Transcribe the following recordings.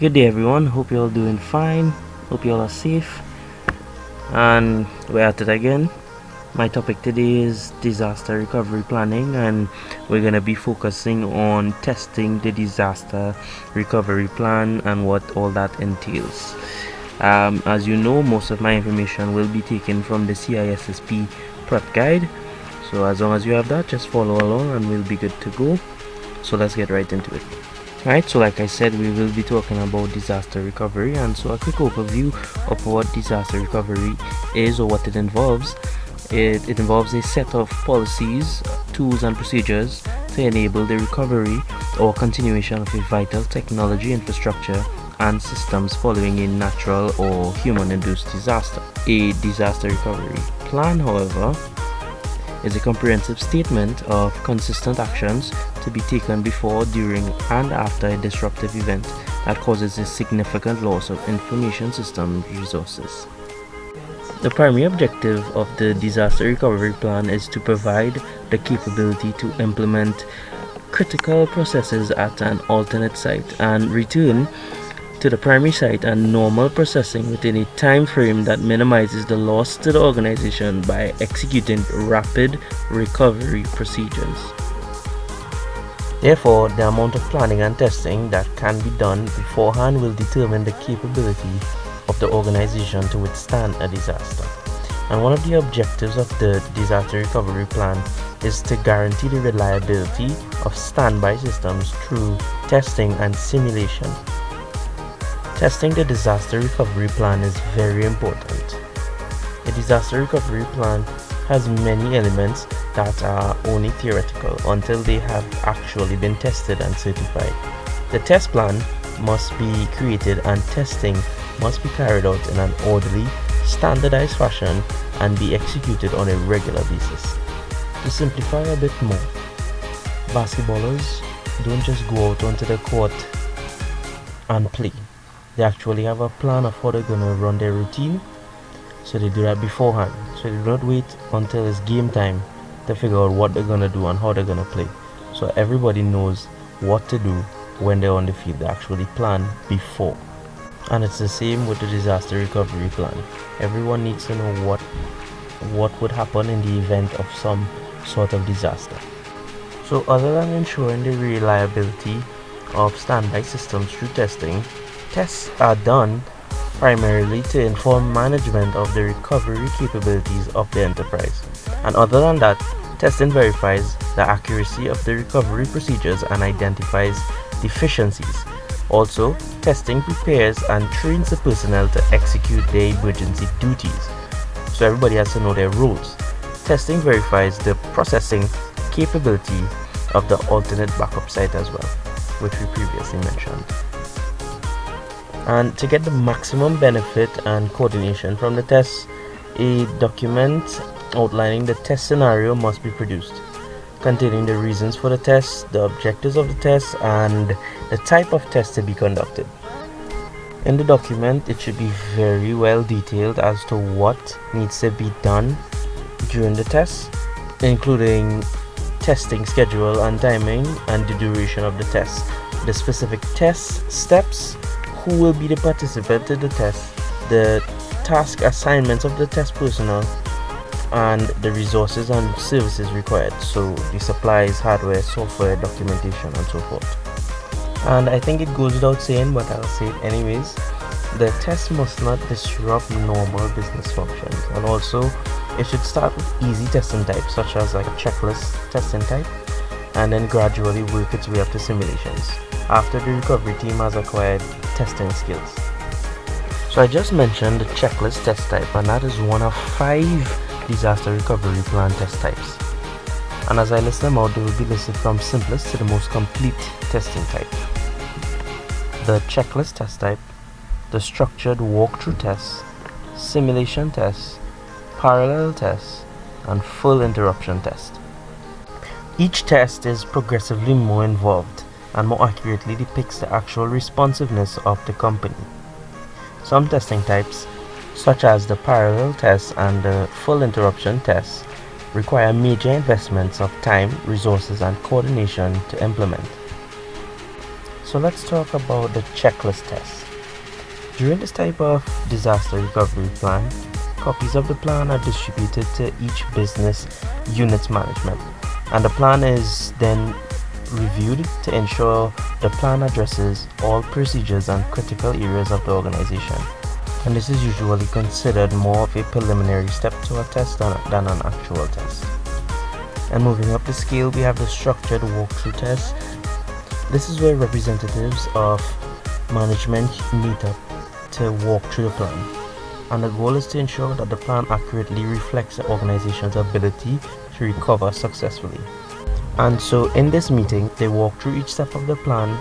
Good day everyone, hope you're all doing fine, hope you all are safe, and we're at it again. My topic today is disaster recovery planning, and we're going to be focusing on testing the disaster recovery plan and what all that entails. As you know, most of my information will be taken from the CISSP prep guide, so as long as you have that, just follow along and we'll be good to go. So let's get right into it. Right, so like I said, we will be talking about disaster recovery, and so a quick overview of what disaster recovery is or what it involves. It involves a set of policies, tools and procedures to enable the recovery or continuation of a vital technology infrastructure and systems following a natural or human-induced disaster. A disaster recovery plan, however, is a comprehensive statement of consistent actions to be taken before, during, and after a disruptive event that causes a significant loss of information system resources. The primary objective of the disaster recovery plan is to provide the capability to implement critical processes at an alternate site and return to the primary site and normal processing within a time frame that minimizes the loss to the organization by executing rapid recovery procedures. Therefore, the amount of planning and testing that can be done beforehand will determine the capability of the organization to withstand a disaster. And one of the objectives of the disaster recovery plan is to guarantee the reliability of standby systems through testing and simulation. Testing the disaster recovery plan is very important. A disaster recovery plan has many elements that are only theoretical until they have actually been tested and certified. The test plan must be created and testing must be carried out in an orderly, standardized fashion and be executed on a regular basis. To simplify a bit more, basketballers don't just go out onto the court and play. They actually have a plan of how they're going to run their routine, so they do that beforehand. So they don't wait until it's game time to figure out what they're going to do and how they're going to play. So everybody knows what to do when they're on the field. They actually plan before. And it's the same with the disaster recovery plan. Everyone needs to know what would happen in the event of some sort of disaster. So other than ensuring the reliability of standby systems through testing, tests are done primarily to inform management of the recovery capabilities of the enterprise. And other than that, testing verifies the accuracy of the recovery procedures and identifies deficiencies. Also, testing prepares and trains the personnel to execute their emergency duties. So everybody has to know their roles. Testing verifies the processing capability of the alternate backup site as well, which we previously mentioned. And to get the maximum benefit and coordination from the tests, a document outlining the test scenario must be produced, containing the reasons for the test, the objectives of the test, and the type of test to be conducted. In the document, it should be very well detailed as to what needs to be done during the test, including testing schedule and timing and the duration of the test, the specific test steps, who will be the participant in the test, the task assignments of the test personnel, and the resources and services required, so the supplies, hardware, software, documentation, and so forth. And I think it goes without saying, but I'll say it anyways, the test must not disrupt normal business functions, and also it should start with easy testing types such as like a checklist testing type, and then gradually work its way up to simulations after the recovery team has acquired testing skills. So I just mentioned the checklist test type, and that is one of 5 disaster recovery plan test types. And as I list them out, they will be listed from simplest to the most complete testing type. The checklist test type, the structured walkthrough tests, simulation tests, parallel tests, and full interruption test. Each test is progressively more involved and more accurately depicts the actual responsiveness of the company. Some testing types, such as the parallel test and the full interruption test, require major investments of time, resources, and coordination to implement. So let's talk about the checklist test. During this type of disaster recovery plan, copies of the plan are distributed to each business unit's management, and the plan is then reviewed to ensure the plan addresses all procedures and critical areas of the organization. And this is usually considered more of a preliminary step to a test than an actual test. And moving up the scale, we have the structured walkthrough test. This is where representatives of management meet up to walk through the plan, and the goal is to ensure that the plan accurately reflects the organization's ability to recover successfully. And so in this meeting, they walk through each step of the plan,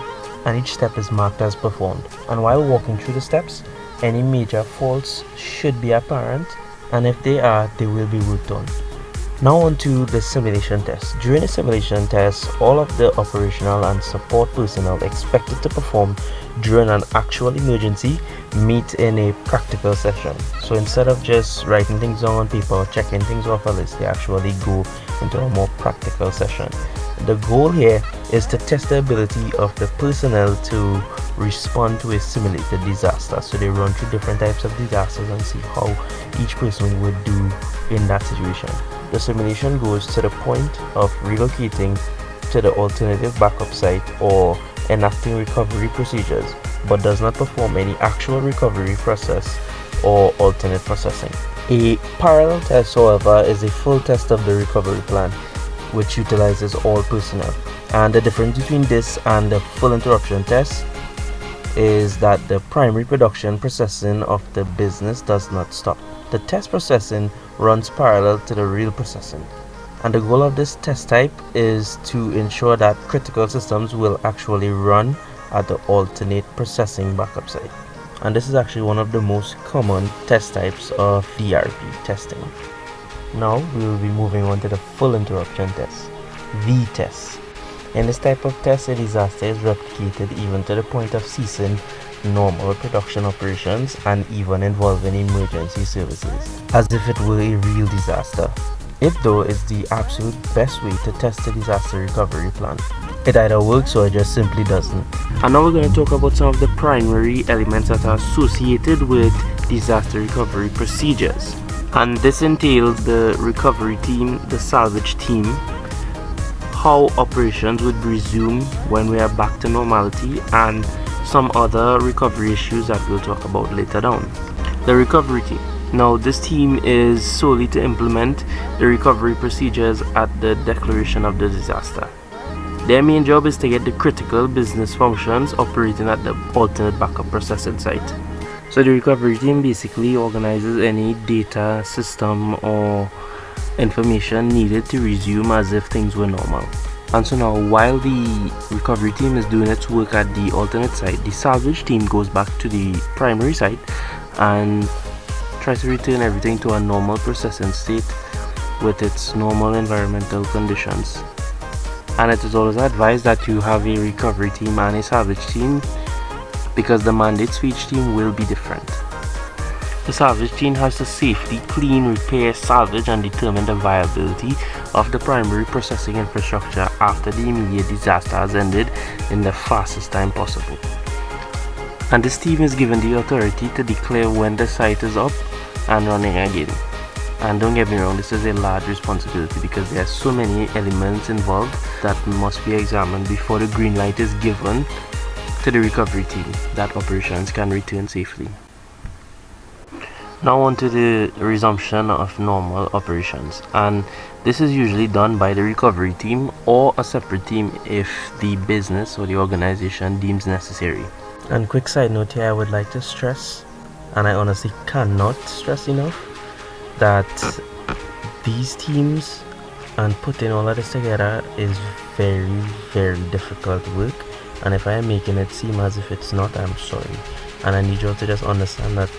and each step is marked as performed. And while walking through the steps, any major faults should be apparent, and if they are, they will be worked on. Now on to the simulation test. During the simulation test, all of the operational and support personnel expected to perform during an actual emergency meet in a practical session. So instead of just writing things down on paper or checking things off a list, they actually go into a more practical session. The goal here is to test the ability of the personnel to respond to a simulated disaster. So they run through different types of disasters and see how each person would do in that situation. The simulation goes to the point of relocating to the alternative backup site or enacting recovery procedures, but does not perform any actual recovery process or alternate processing. A parallel test, however, is a full test of the recovery plan, which utilizes all personnel. And the difference between this and the full interruption test is that the primary production processing of the business does not stop. The test processing runs parallel to the real processing, and the goal of this test type is to ensure that critical systems will actually run at the alternate processing backup site. And this is actually one of the most common test types of DRP testing. Now we will be moving on to the full interruption test, V test. In this type of test, a disaster is replicated even to the point of ceasing normal production operations and even involving emergency services, as if it were a real disaster. It though is the absolute best way to test a disaster recovery plan. It either works or it just simply doesn't. And now we're going to talk about some of the primary elements that are associated with disaster recovery procedures. And this entails the recovery team, the salvage team, how operations would resume when we are back to normality, and some other recovery issues that we'll talk about later down. The recovery team. Now this team is solely to implement the recovery procedures at the declaration of the disaster. Their main job is to get the critical business functions operating at the alternate backup processing site. So the recovery team basically organizes any data, system or information needed to resume as if things were normal. And so now, while the recovery team is doing its work at the alternate site, the salvage team goes back to the primary site and tries to return everything to a normal processing state with its normal environmental conditions. And it is always advised that you have a recovery team and a salvage team, because the mandates for each team will be different. The salvage team has to safely clean, repair, salvage and determine the viability of the primary processing infrastructure after the immediate disaster has ended in the fastest time possible. And this team is given the authority to declare when the site is up and running again. And don't get me wrong, this is a large responsibility because there are so many elements involved that must be examined before the green light is given to the recovery team that operations can return safely. Now on to the resumption of normal operations, and this is usually done by the recovery team or a separate team if the business or the organization deems necessary. And quick side note here, I would like to stress, and I honestly cannot stress enough, that these teams and putting all of this together is very difficult work, and if I am making it seem as if it's not, I'm sorry. And I need you all to just understand that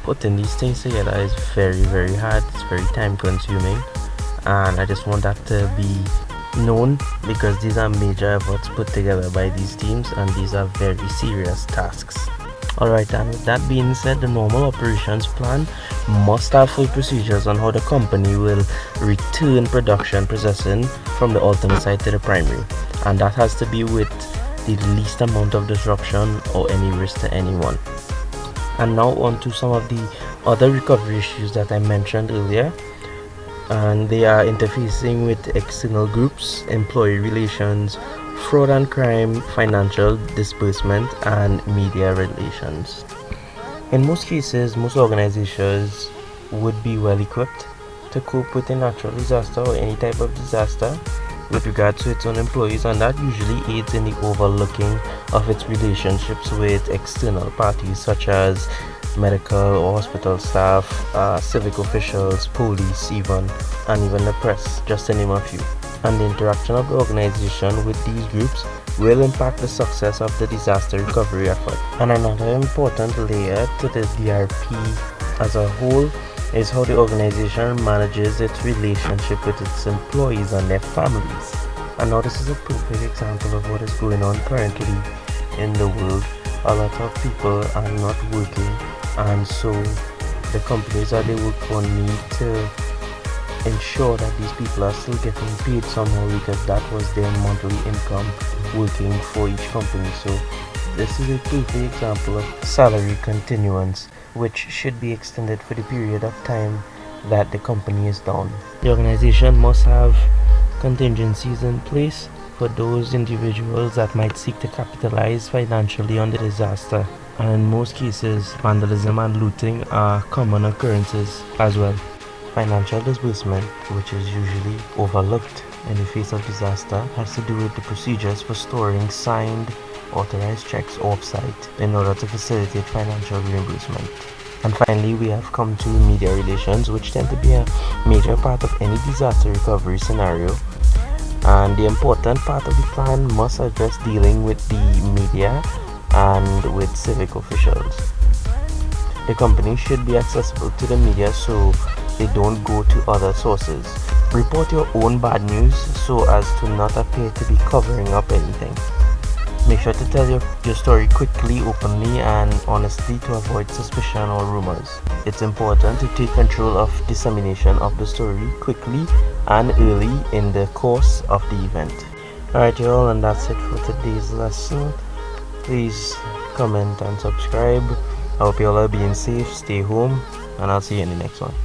putting these things together is very hard, it's very time consuming, and I just want that to be known because these are major efforts put together by these teams and these are very serious tasks. Alright, and with that being said, the normal operations plan must have full procedures on how the company will return production processing from the alternate site to the primary, and that has to be with the least amount of disruption or any risk to anyone. And now on to some of the other recovery issues that I mentioned earlier, and they are interfacing with external groups, employee relations, fraud and crime, financial disbursement, and media relations. In most cases, most organizations would be well equipped to cope with a natural disaster or any type of disaster with regard to its own employees, and that usually aids in the overlooking of its relationships with external parties such as medical or hospital staff, civic officials, police even, and even the press, just to name a few. And the interaction of the organization with these groups will impact the success of the disaster recovery effort. And another important layer to the DRP as a whole is how the organization manages its relationship with its employees and their families. And now this is a perfect example of what is going on currently in the world. A lot of people are not working, and so the companies that they work for need to ensure that these people are still getting paid somehow, because that was their monthly income working for each company. So this is a perfect example of salary continuance, which should be extended for the period of time that the company is down. The organization must have contingencies in place for those individuals that might seek to capitalize financially on the disaster. And in most cases, vandalism and looting are common occurrences as well. Financial disbursement, which is usually overlooked in the face of disaster, has to do with the procedures for storing signed, authorized checks off-site in order to facilitate financial reimbursement. And finally, we have come to media relations, which tend to be a major part of any disaster recovery scenario. And the important part of the plan must address dealing with the media and with civic officials. The company should be accessible to the media so they don't go to other sources. Report your own bad news so as to not appear to be covering up anything. Make sure to tell your story quickly, openly, and honestly to avoid suspicion or rumors. It's important to take control of dissemination of the story quickly and early in the course of the event. Alright y'all, and that's it for today's lesson. Please comment and subscribe. I hope you all are being safe, stay home, and I'll see you in the next one.